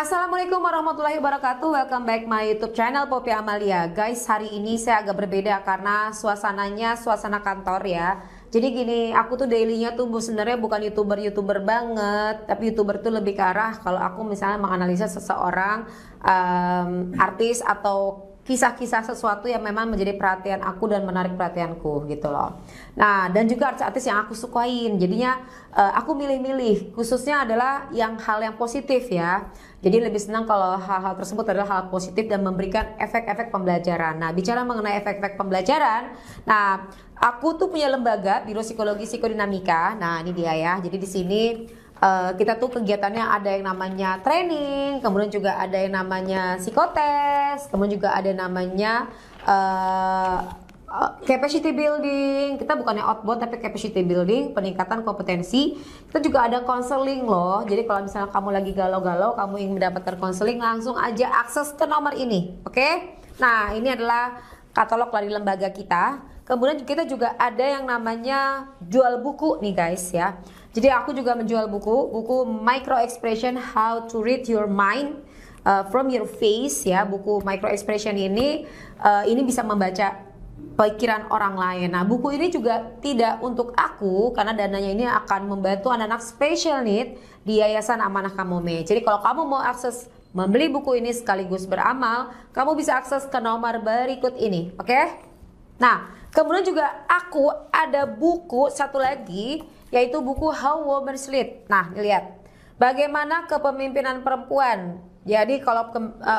Assalamualaikum warahmatullahi wabarakatuh. Welcome back my YouTube channel Poppy Amalia. Guys, hari ini saya agak berbeda karena suasananya suasana kantor ya. Jadi gini, aku tuh dailynya tuh sebenarnya bukan youtuber banget, tapi youtuber tuh lebih ke arah kalau aku misalnya menganalisa seseorang, artis atau kisah-kisah sesuatu yang memang menjadi perhatian aku dan menarik perhatianku gitu loh. Nah, dan juga artis-artis yang aku sukain. Jadinya aku milih-milih, khususnya adalah hal yang positif ya. Jadi lebih senang kalau hal-hal tersebut adalah hal positif dan memberikan efek-efek pembelajaran. Nah, bicara mengenai efek-efek pembelajaran, nah aku tuh punya lembaga Biro Psikologi Psikodinamika. Nah, ini dia ya. Jadi di sini kita tuh kegiatannya ada yang namanya training, kemudian juga ada yang namanya psikotes, kemudian juga ada namanya capacity building. Kita bukannya outbound tapi capacity building, peningkatan kompetensi. Kita juga ada counseling loh. Jadi kalau misalnya kamu lagi galau-galau, kamu ingin mendapatkan counseling, langsung aja akses ke nomor ini. Oke? Nah, ini adalah katalog dari lembaga kita. Kemudian kita juga ada yang namanya jual buku nih guys ya. Jadi aku juga menjual buku Micro Expression How to Read Your Mind from Your Face ya. Buku Micro Expression ini bisa membaca pikiran orang lain. Nah, buku ini juga tidak untuk aku karena dananya ini akan membantu anak-anak special need di Yayasan Amanah Kamome. Jadi kalau kamu mau akses membeli buku ini sekaligus beramal, kamu bisa akses ke nomor berikut ini, oke? Nah, kemudian juga aku ada buku satu lagi, yaitu buku How Women Lead. Nah, lihat bagaimana kepemimpinan perempuan. Jadi kalau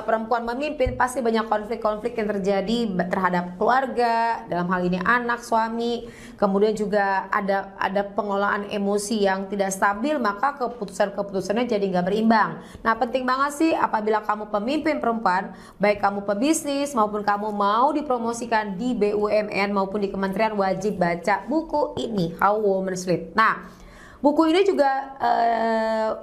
perempuan memimpin pasti banyak konflik-konflik yang terjadi terhadap keluarga, dalam hal ini anak, suami. Kemudian juga ada pengelolaan emosi yang tidak stabil, maka keputusan-keputusannya jadi nggak berimbang. Nah, penting banget sih apabila kamu pemimpin perempuan, baik kamu pebisnis maupun kamu mau dipromosikan di BUMN maupun di kementerian, wajib baca buku ini How Women Lead. Nah, buku ini juga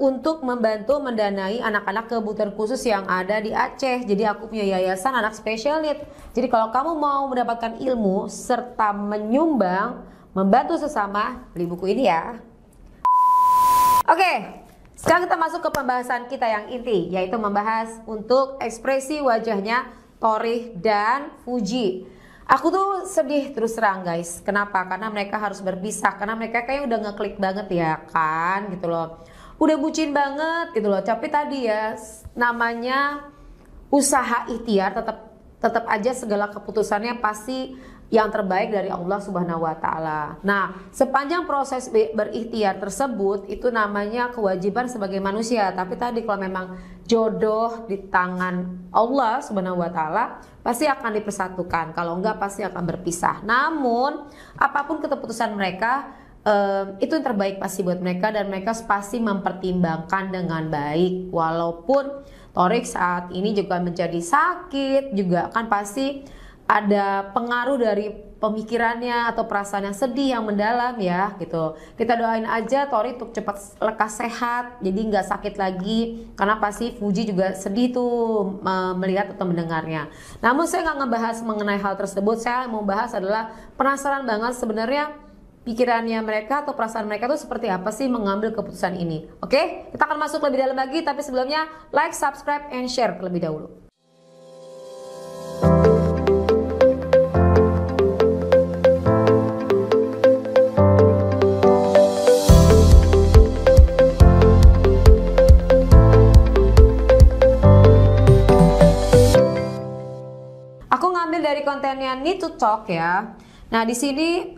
untuk membantu mendanai anak-anak kebutuhan khusus yang ada di Aceh. Jadi aku punya yayasan anak special need. Jadi kalau kamu mau mendapatkan ilmu serta menyumbang, membantu sesama, beli buku ini ya. Oke, sekarang kita masuk ke pembahasan kita yang inti, yaitu membahas untuk ekspresi wajahnya Torik dan Fuji. Aku tuh sedih terus terang guys. Kenapa? Karena mereka harus berpisah. Karena mereka kayaknya udah ngeklik banget ya kan gitu loh. Udah bucin banget gitu loh. Tapi tadi ya namanya usaha ikhtiar, tetap aja segala keputusannya pasti yang terbaik dari Allah Subhanahu wa taala. Nah, sepanjang proses berikhtiar tersebut itu namanya kewajiban sebagai manusia. Tapi tadi kalau memang jodoh di tangan Allah Subhanahu wa taala, pasti akan dipersatukan. Kalau enggak pasti akan berpisah. Namun, apapun keputusan mereka, itu yang terbaik pasti buat mereka dan mereka pasti mempertimbangkan dengan baik. Walaupun Torik saat ini juga menjadi sakit, juga kan pasti ada pengaruh dari pemikirannya atau perasaan yang sedih yang mendalam ya gitu. Kita doain aja Torik untuk cepat lekas sehat, jadi nggak sakit lagi. Karena pasti Fuji juga sedih tuh melihat atau mendengarnya. Namun saya nggak ngebahas mengenai hal tersebut. Saya mau bahas adalah penasaran banget sebenarnya pikirannya mereka atau perasaan mereka tuh seperti apa sih mengambil keputusan ini. Oke, kita akan masuk lebih dalam lagi. Tapi sebelumnya like, subscribe, and share terlebih dahulu. Dari kontennya Need to Talk ya. Nah, di sini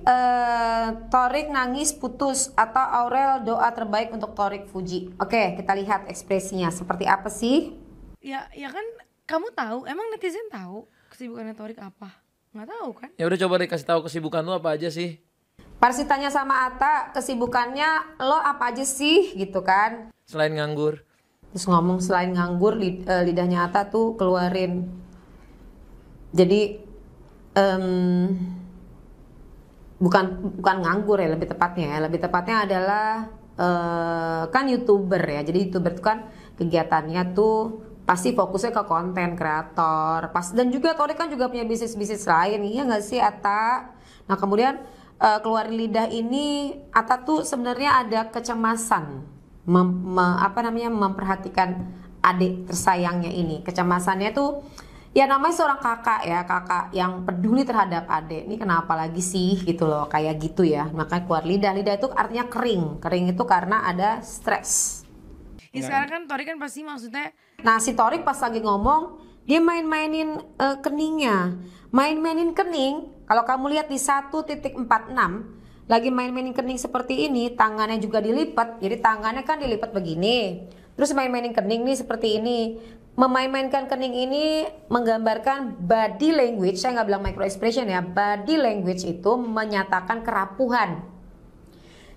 Torik nangis putus atau Aurel doa terbaik untuk Torik Fuji. Oke, kita lihat ekspresinya seperti apa sih? Ya kan kamu tahu, emang netizen tahu kesibukannya Torik apa? Nggak tahu kan? Ya udah, coba deh kasih tahu kesibukan lu apa aja sih. Pas ditanya sama Atta, kesibukannya lo apa aja sih gitu kan? Selain nganggur. Terus ngomong selain nganggur, lidahnya Atta tuh keluarin. Jadi bukan nganggur ya, lebih tepatnya adalah kan YouTuber ya. Jadi YouTuber itu kan kegiatannya tuh pasti fokusnya ke konten kreator. Dan juga Torik kan juga punya bisnis lain, iya nggak sih Atta? Nah, kemudian keluarin lidah ini Atta tuh sebenarnya ada kecemasan memperhatikan adik tersayangnya ini. Kecemasannya tuh ya namanya seorang kakak ya, kakak yang peduli terhadap adik. Ini kenapa lagi sih gitu loh, kayak gitu ya. Makanya keluar lidah. Lidah itu artinya kering. Kering itu karena ada stres. Ya sekarang kan Torik kan pasti maksudnya Nah si Torik pas lagi ngomong, dia main-mainin keningnya. Main-mainin kening, kalau kamu lihat di 1.46, lagi main-mainin kening seperti ini, tangannya juga dilipat. Jadi tangannya kan dilipat begini. Terus main-mainin kening nih seperti ini. Memain-mainkan kening ini menggambarkan body language. Saya nggak bilang micro expression ya. Body language itu menyatakan kerapuhan.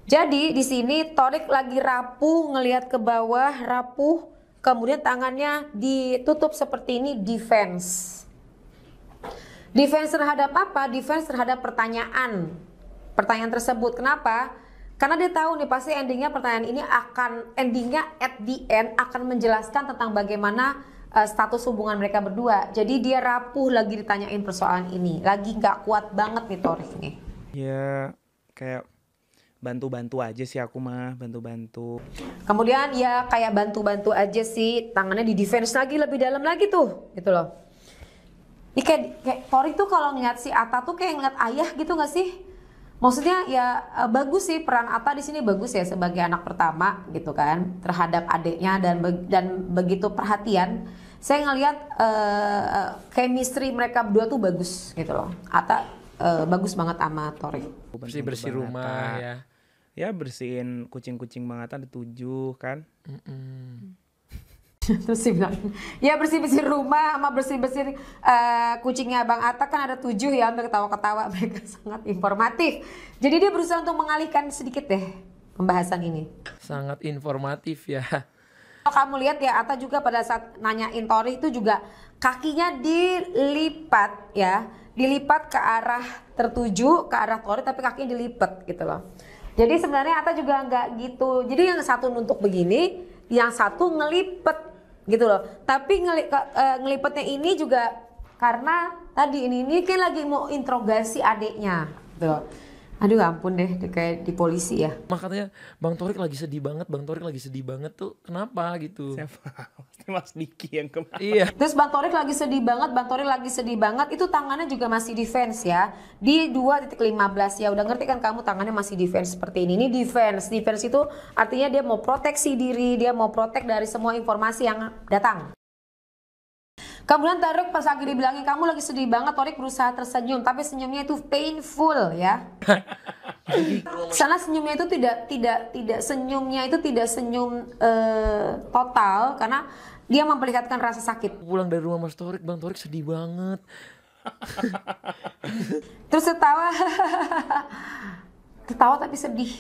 Jadi di sini Torik lagi rapuh, ngelihat ke bawah, rapuh. Kemudian tangannya ditutup seperti ini, defense. Defense terhadap apa? Defense terhadap pertanyaan. Pertanyaan tersebut. Kenapa? Karena dia tahu nih pasti endingnya pertanyaan ini endingnya at the end akan menjelaskan tentang bagaimana status hubungan mereka berdua. Jadi dia rapuh lagi ditanyain persoalan ini. Lagi nggak kuat banget nih Torik nih. Ya kayak bantu-bantu aja sih aku mah, bantu-bantu. Kemudian ya kayak bantu-bantu aja sih, tangannya di defense lagi lebih dalam lagi tuh, gitu loh. Ini kayak Torik tuh kalau ngeliat si Atta tuh kayak ngeliat ayah gitu nggak sih? Maksudnya ya bagus sih peran Atta di sini bagus ya sebagai anak pertama gitu kan terhadap adiknya dan begitu perhatian. Saya ngelihat chemistry mereka berdua tuh bagus gitu loh. Atta bagus banget sama Torik. Bersih-bersih rumah ya. Ya bersihin kucing-kucing Bang Atta ada 7 kan. Terus sih bilang, ya bersih-bersih rumah sama bersih-bersih kucingnya Bang Atta kan ada 7 ya, sambil ketawa-ketawa. Mereka sangat informatif. Jadi dia berusaha untuk mengalihkan sedikit deh pembahasan ini. Sangat informatif ya. Kalau kamu lihat ya Atta juga pada saat nanyain Torik itu juga kakinya dilipat ya, dilipat ke arah tertuju ke arah Torik tapi kakinya dilipat gitu loh. Jadi sebenarnya Atta juga nggak gitu. Jadi yang satu nuntuk begini, yang satu ngelipet gitu loh. Tapi ngelipetnya ini juga karena tadi ini kan lagi mau interogasi adiknya gitu loh. Aduh ampun deh kayak di polisi ya. Makanya Bang Torik lagi sedih banget, Bang Torik lagi sedih banget tuh. Kenapa gitu? Siapa? Pasti Mas Diki yang kemarin. Iya. Terus Bang Torik lagi sedih banget, Bang Torik lagi sedih banget. Itu tangannya juga masih defense ya. Di 2.15 ya. Udah ngerti kan kamu tangannya masih defense seperti ini. Ini defense. Defense itu artinya dia mau proteksi diri, dia mau protect dari semua informasi yang datang. Kemudian Torik pas lagi dibilangin kamu lagi sedih banget, Torik berusaha tersenyum, tapi senyumnya itu painful ya. Karena senyumnya itu tidak senyumnya itu tidak senyum total karena dia memperlihatkan rasa sakit. Pulang dari rumah Mas Torik, Bang Torik sedih banget. Terus tertawa tapi sedih.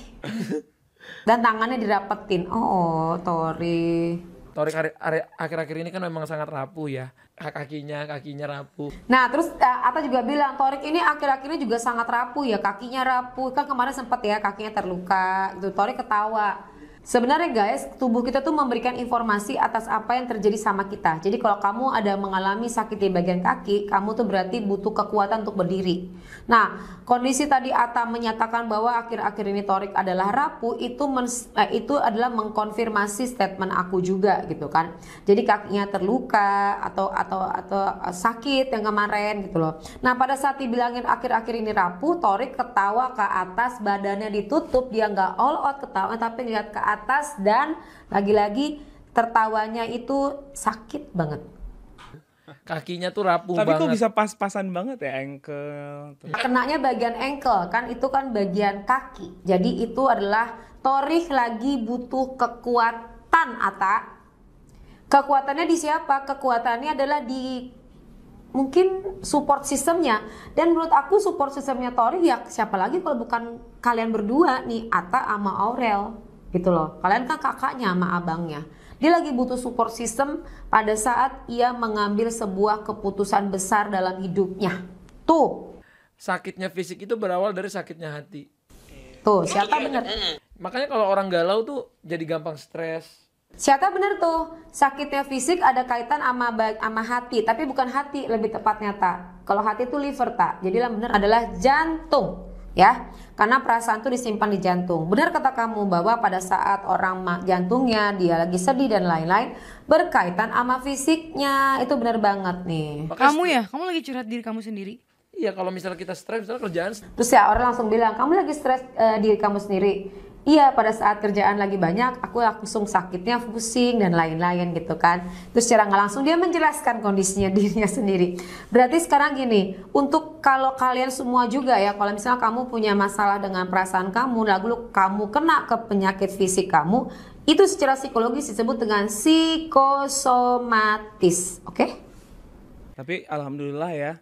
Dan tangannya dirapetin. Oh, Torik. Torik akhir-akhir ini kan memang sangat rapuh ya. Kakinya rapuh. Nah terus Atta juga bilang Torik ini akhir-akhir ini juga sangat rapuh ya, kakinya rapuh. Kan kemarin sempat ya kakinya terluka gitu. Torik ketawa. Sebenarnya guys, tubuh kita tuh memberikan informasi atas apa yang terjadi sama kita. Jadi kalau kamu ada mengalami sakit di bagian kaki, kamu tuh berarti butuh kekuatan untuk berdiri. Nah, kondisi tadi Atta menyatakan bahwa akhir-akhir ini Torik adalah rapuh, itu adalah mengkonfirmasi statement aku juga gitu kan. Jadi kakinya terluka atau sakit yang kemarin gitu loh. Nah, pada saat dibilangin akhir-akhir ini rapuh, Torik ketawa ke atas, badannya ditutup, dia nggak all out ketawa tapi lihat ke atas dan lagi-lagi tertawanya itu sakit banget. Kakinya tuh rapuh Tapi banget. kok bisa pas-pasan banget ya ankle. Kenanya bagian ankle kan itu kan bagian kaki. Jadi itu adalah Torik lagi butuh kekuatan Atta. Kekuatannya di siapa? Kekuatannya adalah di mungkin support sistemnya. Dan menurut aku support sistemnya Torik ya siapa lagi kalau bukan kalian berdua nih, Atta sama Aurel. Gitu loh, kalian kan kakaknya sama abangnya. Dia lagi butuh support system pada saat ia mengambil sebuah keputusan besar dalam hidupnya. Tuh. Sakitnya fisik itu berawal dari sakitnya hati. Tuh, siapa bener? Makanya kalau orang galau tuh jadi gampang stres. Siapa bener tuh? Sakitnya fisik ada kaitan sama hati, tapi bukan hati lebih tepatnya tak. Kalau hati itu liver tak. Jadi yang bener adalah jantung. ya. Karena perasaan tuh disimpan di jantung. Benar kata kamu bahwa pada saat orang jantungnya dia lagi sedih dan lain-lain berkaitan sama fisiknya. Itu benar banget nih. Kamu lagi curhat diri kamu sendiri. Iya, kalau misalnya kita stres, misalnya kerjaan Terus ya orang langsung bilang, kamu lagi stres diri kamu sendiri. Iya, pada saat kerjaan lagi banyak, aku langsung sakitnya, pusing dan lain-lain gitu kan. Terus secara nggak langsung dia menjelaskan kondisinya dirinya sendiri. Berarti sekarang gini, untuk kalau kalian semua juga ya, kalau misalnya kamu punya masalah dengan perasaan kamu, lalu kamu kena ke penyakit fisik kamu, itu secara psikologis disebut dengan psikosomatis, oke? Tapi alhamdulillah ya,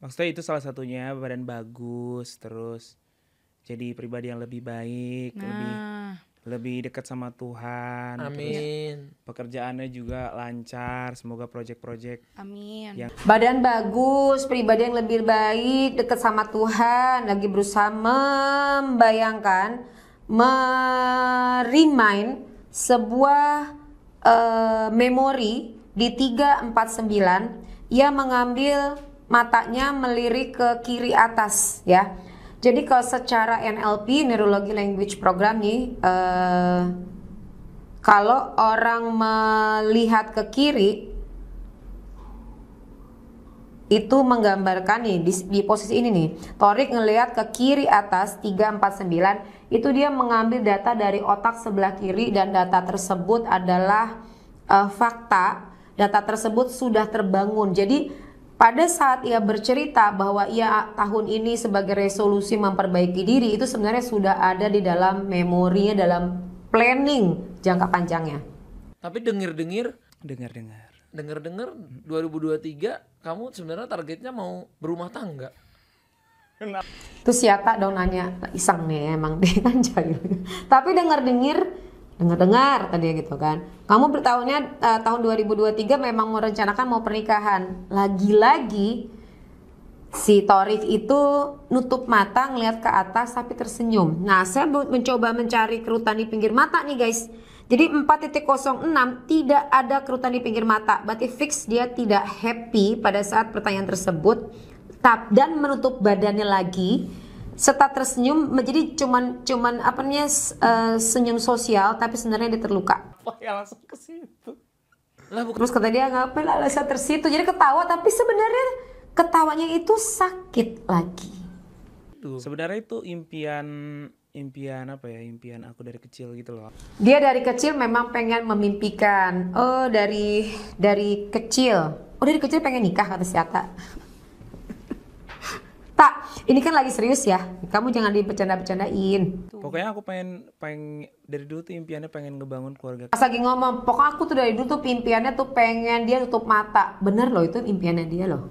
maksudnya itu salah satunya, badan bagus, terus jadi pribadi yang lebih baik, lebih dekat sama Tuhan. Terus amin. pekerjaannya juga lancar, semoga project-project Amin. Badan bagus, pribadi yang lebih baik, dekat sama Tuhan, lagi berusaha membayangkan, remind sebuah memori di 349. Ia mengambil matanya melirik ke kiri atas ya. Jadi kalau secara NLP, Neurology Language Program nih, kalau orang melihat ke kiri itu menggambarkan nih di posisi ini nih, Thorik ngelihat ke kiri atas 349, itu dia mengambil data dari otak sebelah kiri dan data tersebut adalah fakta. Data tersebut sudah terbangun. Jadi pada saat ia bercerita bahwa ia tahun ini sebagai resolusi memperbaiki diri, itu sebenarnya sudah ada di dalam memorinya, dalam planning jangka panjangnya. Tapi dengar-dengar 2023 kamu sebenarnya targetnya mau berumah tangga. Terus Yata dong nanya, iseng nih emang dia kan jahil. Tapi dengar tadi gitu kan. Kamu bertahunnya tahun 2023 memang merencanakan mau pernikahan. Lagi-lagi si Thorik itu nutup mata ngelihat ke atas tapi tersenyum. Nah, saya mencoba mencari kerutan di pinggir mata nih guys. Jadi 4.06 tidak ada kerutan di pinggir mata. Berarti fix dia tidak happy pada saat pertanyaan tersebut. Dan menutup badannya lagi. Serta tersenyum, jadi cuman apa namanya senyum sosial, tapi sebenarnya dia terluka. Oh ya, langsung ke situ. Terus kata dia ngapain alasan tersitu, jadi ketawa tapi sebenarnya ketawanya itu sakit lagi. Sebenarnya itu impian apa ya, impian aku dari kecil gitu loh. Dia dari kecil memang pengen memimpikan. Dari kecil pengen nikah kata si Ata. Tak, ini kan lagi serius ya. Kamu jangan dibercanda-bercandain. Pokoknya aku pengen dari dulu tuh impiannya pengen ngebangun keluarga. Pas lagi ngomong, pokoknya aku tuh dari dulu tuh impiannya tuh pengen dia tutup mata. Bener loh, itu impiannya dia loh.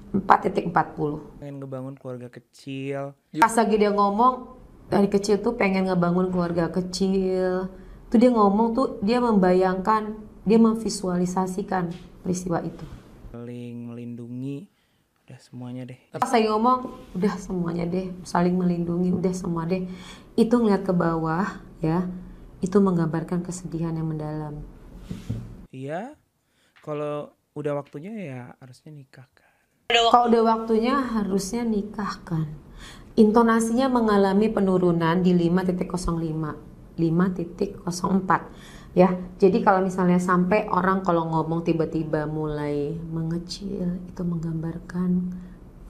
4.40. Pengen ngebangun keluarga kecil. Pas lagi dia ngomong, dari kecil tuh pengen ngebangun keluarga kecil. Tuh dia ngomong tuh, dia membayangkan, dia memvisualisasikan peristiwa itu. Saling melindungi, udah semuanya deh. Pas lagi ngomong, udah semuanya deh, saling melindungi, udah semua deh. Itu ngeliat ke bawah ya, itu menggambarkan kesedihan yang mendalam. Iya, kalau udah waktunya ya harusnya nikah kan. Kalau udah waktunya harusnya nikahkan. Intonasinya mengalami penurunan di 5.05, 5.04 ya. Jadi kalau misalnya sampai orang kalau ngomong tiba-tiba mulai mengecil, itu menggambarkan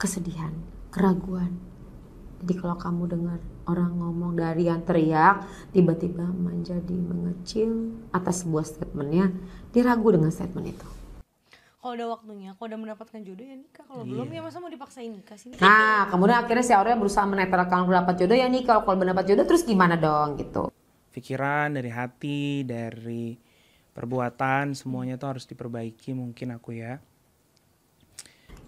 kesedihan, keraguan. Jadi kalau kamu dengar orang ngomong dari yang teriak tiba-tiba menjadi mengecil atas sebuah statementnya, dia ragu dengan statement itu. Kalau udah waktunya, kalau udah mendapatkan jodoh ya nikah. Kalau belum ya masa mau dipaksain nikah sih? Nah, kemudian akhirnya si Aurel berusaha menetralkan dapat jodoh ya nih. Kalau mendapat jodoh terus gimana dong gitu. Pikiran, dari hati, dari perbuatan, semuanya tuh harus diperbaiki mungkin aku ya.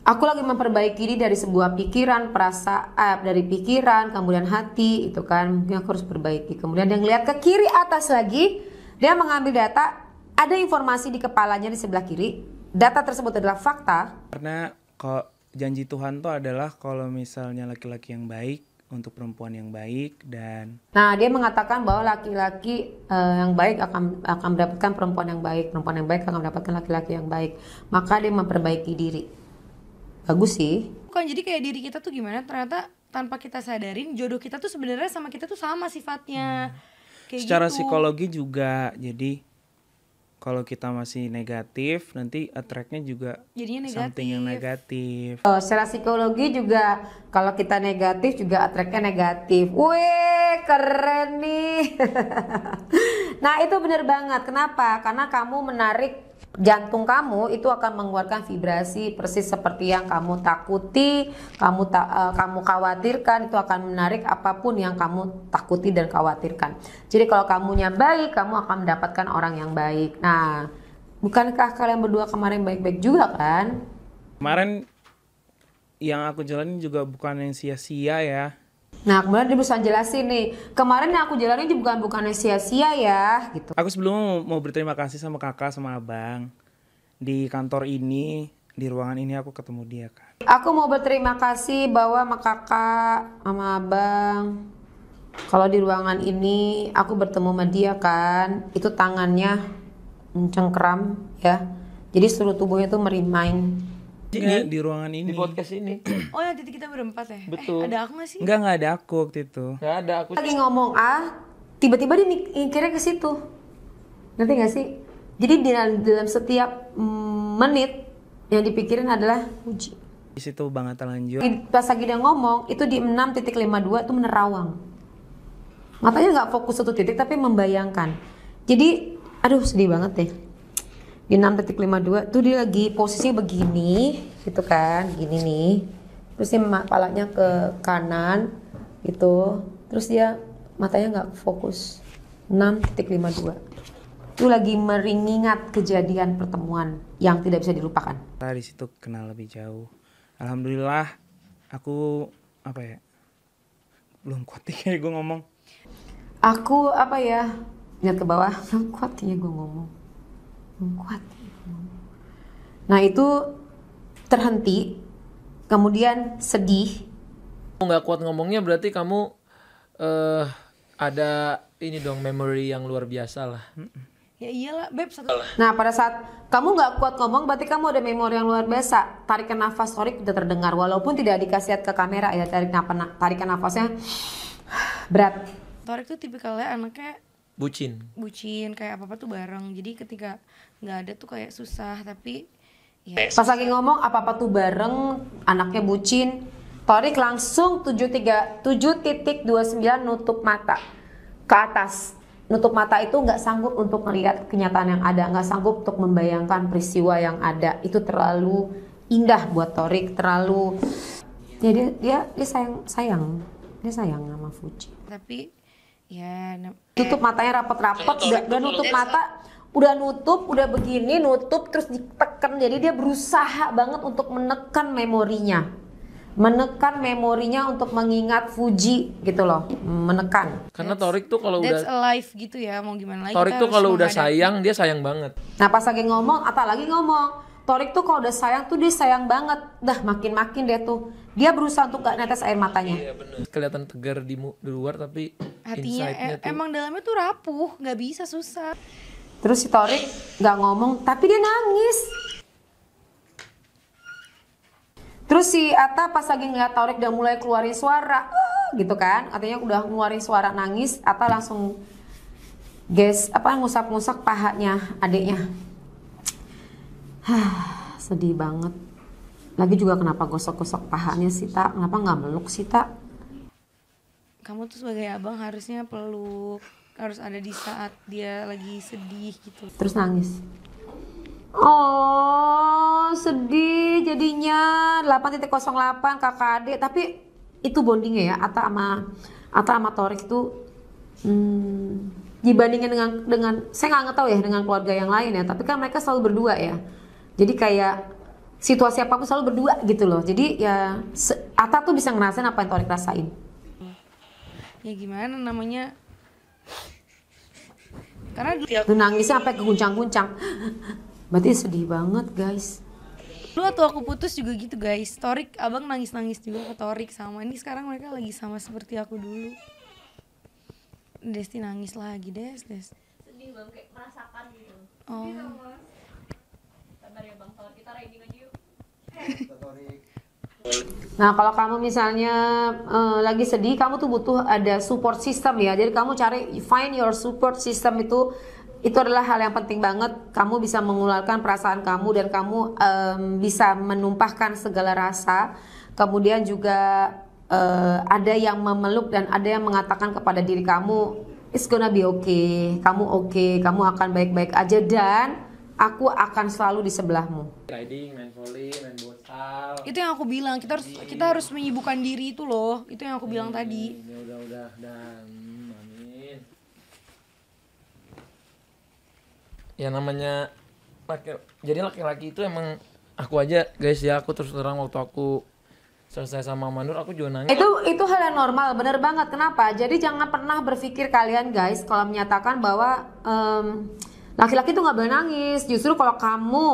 Aku lagi memperbaiki diri dari sebuah pikiran, perasaan, dari pikiran, kemudian hati, itu kan mungkin aku harus perbaiki. Kemudian dia ngeliat ke kiri atas lagi, dia mengambil data, ada informasi di kepalanya di sebelah kiri. Data tersebut adalah fakta. Karena kalau janji Tuhan tuh adalah kalau misalnya laki-laki yang baik untuk perempuan yang baik dan. Nah, dia mengatakan bahwa laki-laki yang baik akan mendapatkan perempuan yang baik akan mendapatkan laki-laki yang baik. Maka dia memperbaiki diri. Bagus sih. Bukan, jadi kayak diri kita tuh gimana, ternyata tanpa kita sadarin jodoh kita tuh sebenarnya sama kita tuh sama sifatnya. Kayak Secara gitu. psikologi juga, jadi kalau kita masih negatif, nanti attract-nya juga Jadinya something yang negatif. negatif. Secara psikologi juga kalau kita negatif juga attract-nya negatif. Wih, keren nih. Nah, itu bener banget. Kenapa? Karena kamu menarik jantung kamu itu akan mengeluarkan vibrasi persis seperti yang kamu takuti, kamu khawatirkan, itu akan menarik apapun yang kamu takuti dan khawatirkan. Jadi kalau kamunya baik, kamu akan mendapatkan orang yang baik. Nah, bukankah kalian berdua kemarin baik-baik juga kan? Kemarin yang aku jalanin juga bukan yang sia-sia ya. Nah, kemudian dia bisa jelasin nih, kemarin yang aku jalanin juga bukan sia-sia ya, gitu. Aku sebelumnya mau berterima kasih sama kakak sama abang. Di kantor ini, di ruangan ini aku ketemu dia kan. Aku mau berterima kasih bahwa sama kakak, sama abang. Kalau di ruangan ini aku bertemu sama dia kan, itu tangannya mencengkeram ya. Jadi seluruh tubuhnya tuh merimain. Enggak, di ruangan ini. Di podcast ini. Oh yang titik kita berempat ya? Betul. Ada aku gak sih? Enggak ada aku waktu itu. Nggak ada, aku Lagi ngomong tiba-tiba dia mikirnya ke situ. Ngerti gak sih? Jadi dalam setiap menit yang dipikirin adalah puji. Di situ banget lanjut. Pas lagi dia ngomong, itu di 6.52 tuh menerawang. Matanya nggak fokus satu titik tapi membayangkan. Jadi, aduh sedih banget deh. Di 6.52 tuh dia lagi posisinya begini, gitu kan, gini nih. Terus dia kepalanya ke kanan, gitu. Terus dia matanya nggak fokus. 6.52. Itu lagi mengingat kejadian pertemuan yang tidak bisa dilupakan. Kita di situ kenal lebih jauh. Alhamdulillah, aku apa ya? Belum kuat nih kayak gue ngomong. Aku apa ya, lihat ke bawah, belum kuat ya gue ngomong, belum kuat. Nah itu terhenti, kemudian sedih. nggak kuat ngomongnya, berarti kamu ada ini dong, memory yang luar biasa lah. Ya iyalah Beb, satu. Nah pada saat kamu nggak kuat ngomong, berarti kamu ada memori yang luar biasa. Tarikan nafas Torik udah terdengar, walaupun tidak dikasih lihat ke kamera ya. Tarikan nafasnya berat. Torik tuh tipikalnya anaknya Bucin. kayak apa-apa tuh bareng. Jadi ketika nggak ada tuh kayak susah, tapi ya Pas lagi ngomong apa-apa tuh bareng, anaknya bucin, Torik langsung 7.29 nutup mata ke atas. Nutup mata itu nggak sanggup untuk melihat kenyataan yang ada, nggak sanggup untuk membayangkan peristiwa yang ada. Itu terlalu indah buat Torik, terlalu ya dia sayang sama Fuji. tapi ya Tutup matanya rapet-rapet, udah nutup mata, udah begini, nutup terus ditekan. Jadi dia berusaha banget untuk menekan memorinya untuk mengingat Fuji gitu loh, menekan. Karena Torik tuh kalau that's udah alive gitu ya, mau gimana lagi. Torik kita tuh harus kalau udah menghadapi. sayang, dia sayang banget. Nah pas lagi ngomong, Atta lagi ngomong, Torik tuh kalau udah sayang tuh dia sayang banget, dah makin dia tuh, dia berusaha untuk gak netes air matanya. Iya bener. Kelihatan tegar di luar, tapi Hatinya inside-nya tuh emang dalamnya tuh rapuh, nggak bisa, susah. Terus si Torik gak ngomong, tapi dia nangis. Terus si Atta pas lagi ngeliat Torik udah mulai keluarin suara, gitu kan, artinya udah ngeluarin suara nangis, Atta langsung ngusap-ngusap pahanya adiknya. Sedih banget. Lagi juga kenapa gosok-gosok pahanya sih, Tak? Kenapa nggak meluk sih, Tak? Kamu tuh sebagai abang harusnya peluk, harus ada di saat dia lagi sedih gitu. Terus nangis. Oh, sedih jadinya. 8.08 kakak adik. Tapi itu bondingnya ya, Atta sama Torik itu dibandingin dengan saya nggak tahu ya dengan keluarga yang lain ya. Tapi kan mereka selalu berdua ya. Jadi kayak situasi apapun selalu berdua gitu loh. Jadi ya Atta tuh bisa ngerasain apa yang Torik rasain. Ya gimana namanya? Karena Tuh nangisnya sampai keguncang-guncang. Berarti sedih banget guys. dulu waktu aku putus juga gitu guys. Torik, abang nangis-nangis juga ke Torik sama. Ini sekarang mereka lagi sama seperti aku dulu. Desti nangis lagi, Des. Sedih bang, kayak merasakan gitu. Oh. Sabar ya bang, Tor, kita riding aja yuk. Nah, kalau kamu misalnya lagi sedih, kamu tuh butuh ada support system ya. Jadi kamu cari find your support system itu adalah hal yang penting banget. Kamu bisa mengeluarkan perasaan kamu dan kamu bisa menumpahkan segala rasa. Kemudian juga ada yang memeluk dan ada yang mengatakan kepada diri kamu, it's gonna be okay, kamu akan baik-baik aja dan aku akan selalu di sebelahmu. Riding, main volley, main futsal. Itu yang aku bilang, kita harus menyibukkan diri itu loh. Itu yang aku bilang tadi. Ya udah dan amin. Ya namanya laki-laki itu emang aku aja guys ya, aku terus terang waktu aku selesai sama Manur aku juga nangis. Itu hal yang normal, bener banget. Kenapa? Jadi jangan pernah berpikir kalian guys kalau menyatakan bahwa laki-laki tuh nggak boleh nangis. Justru kalau kamu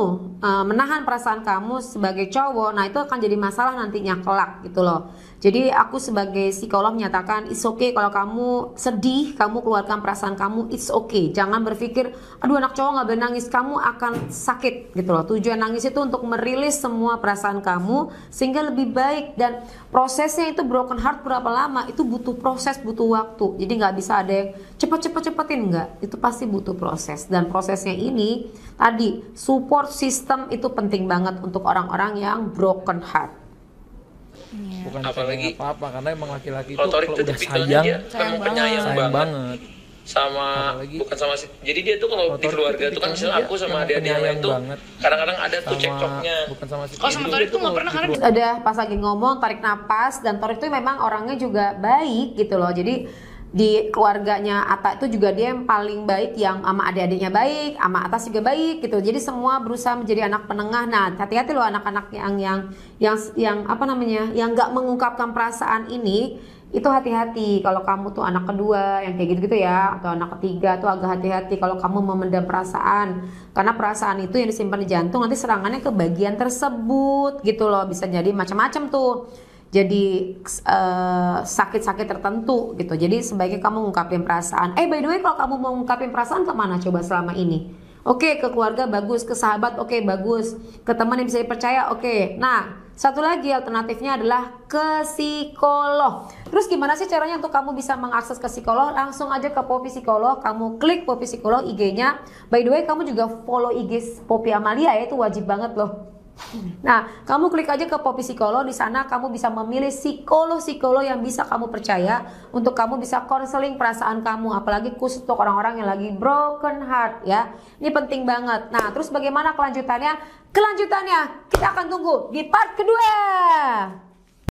menahan perasaan kamu sebagai cowok, nah itu akan jadi masalah nantinya kelak gitu loh. Jadi aku sebagai psikolog menyatakan it's okay kalau kamu sedih, kamu keluarkan perasaan kamu, it's okay. Jangan berpikir, aduh anak cowok nggak boleh nangis, kamu akan sakit gitu loh. Tujuan nangis itu untuk merilis semua perasaan kamu sehingga lebih baik, dan prosesnya itu broken heart berapa lama, itu butuh proses, butuh waktu. Jadi nggak bisa ada yang cepetin, nggak. Itu pasti butuh proses, dan prosesnya ini tadi support system itu penting banget untuk orang-orang yang broken heart. Bukan apalagi apa-apa karena emang laki-laki itu kalau kalau Torik itu udah tipikalnya dia sayang memang penyayang sayang banget banget. sama Apalagi- bukan sama jadi dia tuh kalau di Torik keluarga itu tuh kan misalnya tipikalnya aku sama dia adik-adik yang lain penyayang tuh banget. kadang-kadang ada tuh Sama cekcoknya. bukan sama si Kalau sama Kiri. Torik tuh nggak pernah, karena Ada pas lagi ngomong tarik napas, dan Torik itu memang orangnya juga baik gitu loh. Jadi di keluarganya Atta itu juga dia yang paling baik, yang sama adik-adiknya baik, sama atas juga baik gitu. Jadi semua berusaha menjadi anak penengah. Nah, hati-hati loh anak-anak yang apa namanya, yang nggak mengungkapkan perasaan ini. Itu hati-hati kalau kamu tuh anak kedua yang kayak gitu-gitu ya, atau anak ketiga tuh agak hati-hati kalau kamu memendam perasaan, karena perasaan itu yang disimpan di jantung nanti serangannya ke bagian tersebut gitu loh. Bisa jadi macam-macam tuh, jadi sakit-sakit tertentu gitu. Jadi sebaiknya kamu ngungkapin perasaan. By the way, kalau kamu mau ngungkapin perasaan kemana coba selama ini? Oke, ke keluarga bagus, ke sahabat oke bagus, ke teman yang bisa dipercaya oke. Nah, satu lagi alternatifnya adalah ke psikolog. Terus gimana sih caranya untuk kamu bisa mengakses ke psikolog? Langsung aja ke Poppy Psikolog, kamu klik Poppy Psikolog IG-nya. By the way, kamu juga follow IG Poppy Amalia ya, itu wajib banget loh. Nah, kamu klik aja ke Poppy Psikolog. Di sana kamu bisa memilih psikolog yang bisa kamu percaya untuk kamu bisa konseling perasaan kamu, apalagi khusus untuk orang-orang yang lagi broken heart ya. Ini penting banget. Nah, terus bagaimana kelanjutannya? Kelanjutannya kita akan tunggu di part kedua.